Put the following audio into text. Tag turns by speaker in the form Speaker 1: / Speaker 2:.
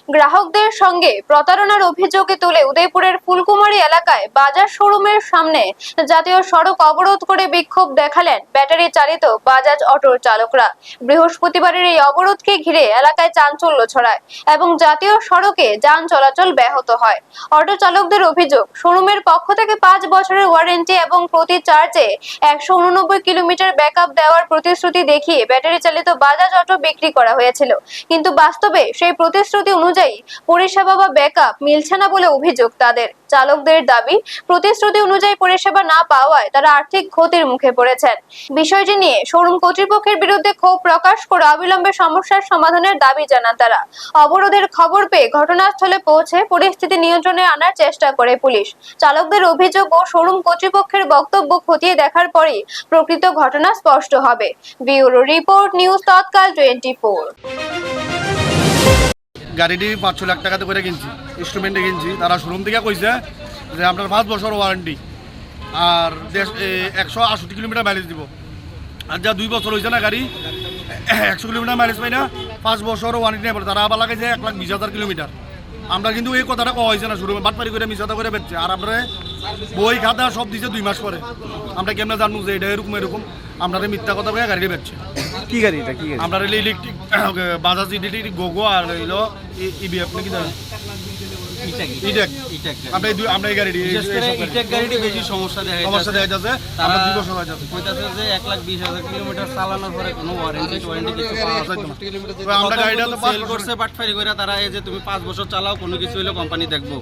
Speaker 1: গ্রাহকদের সঙ্গে প্রতারণার অভিযোগে তুলে উদয়পুরের ফুলকুমারী এলাকায় বাজার শোরুমের সামনে জাতীয় সড়ক অবরোধ করে বিক্ষোভ দেখালেন ব্যাটারি চালিত বাজাজ অটোর চালকরা। বৃহস্পতিবারের এই অবরোধকে ঘিরে এলাকায় চাঞ্চল্য ছড়ায় এবং জাতীয় সড়কে যান চলাচল ব্যাহত হয়। অটো চালকদের অভিযোগ, শোরুমের পক্ষ থেকে 5 বছরের ওয়ারেন্টি এবং প্রতি চার্জে 189 কিলোমিটার ব্যাকআপ দেওয়ার প্রতিশ্রুতি দেখিয়ে ব্যাটারি চালিত বাজাজ অটো বিক্রি করা হয়েছিল, কিন্তু বাস্তবে সেই প্রতিশ্রুতি অনুযায়ী পরিষেবা বা ব্যাকআপ মিলছে না বলে অভিযোগ তাদের। চালকদের দাবি, প্রতিশ্রুতি অনুযায়ী পরিষেবা না পাওয়ায় তারা আর্থিক ক্ষতির মুখে পড়েছেন। বিষয়টি নিয়ে শোরুম কর্তৃপক্ষের বিরুদ্ধে ক্ষোভ প্রকাশ করে অবিলম্বে সমস্যার সমাধানের দাবি জানান তারা। অবরোধের খবর পেয়ে ঘটনাস্থলে পৌঁছে পরিস্থিতি নিয়ন্ত্রণে আনার চেষ্টা করে পুলিশ। চালকদের অভিযোগ ও শোরুম কর্তৃপক্ষের বক্তব্য খতিয়ে দেখার পরেই প্রকৃত ঘটনা স্পষ্ট হবে। ব্যুরো রিপোর্ট, নিউজ তৎকাল 24।
Speaker 2: গাড়িটি 500 লাখ টাকাতে করে কিনছি, ইনস্ট্রুমেন্টে কিনছি। তারা শোরুম থেকে কইছে যে আপনার 5 বছর ওয়ারেন্টি আর 168 কিলোমিটার মাইলেজ দিব। আর যা 2 বছর হয়েছে না গাড়ি, 100 কিলোমিটার মাইলেজ পাই না, 5 বছর ওয়ারেন্টি নেই বলে তারা আবার লাগে যে 1,20,000 কিলোমিটার। আমরা কিন্তু এই কথাটা কওয়া হয়েছে না, শোরুমে বাটপারি করে মিশাতা করে বেচছে। আর আমরা বই খাতা সব দিচ্ছে 2 মাস পরে। আমরা কেমনে জানবো যে এটা এরকম এরকম? আমরা মিথ্যা কথা বলে গাড়িটা বেচছে।
Speaker 3: কি গাড়ি এটা? কি গাড়ি?
Speaker 2: আমরা ইলেকট্রিক বাজাজ ইলেকট্রিক গোগো আর হইলো ইবিএফ নাকি জানেন? আমরা এই গাড়িটি
Speaker 4: গাড়িটি বেশি সমস্যা দেখা
Speaker 2: যাচ্ছে। আমরা 2 বছর হয়ে যাচ্ছে
Speaker 4: কইতাছে যে 1,20,000 কিলোমিটার চালানোর পরে কোনো ওয়ারেন্টি কিছু পাওয়া যায় না।
Speaker 2: আমরা গাড়িটা তো
Speaker 4: সেল করছে বাটফারি করে তারা, এই যে তুমি 5 বছর চালাও কোনো কিছু হইলে কোম্পানি দেখবো।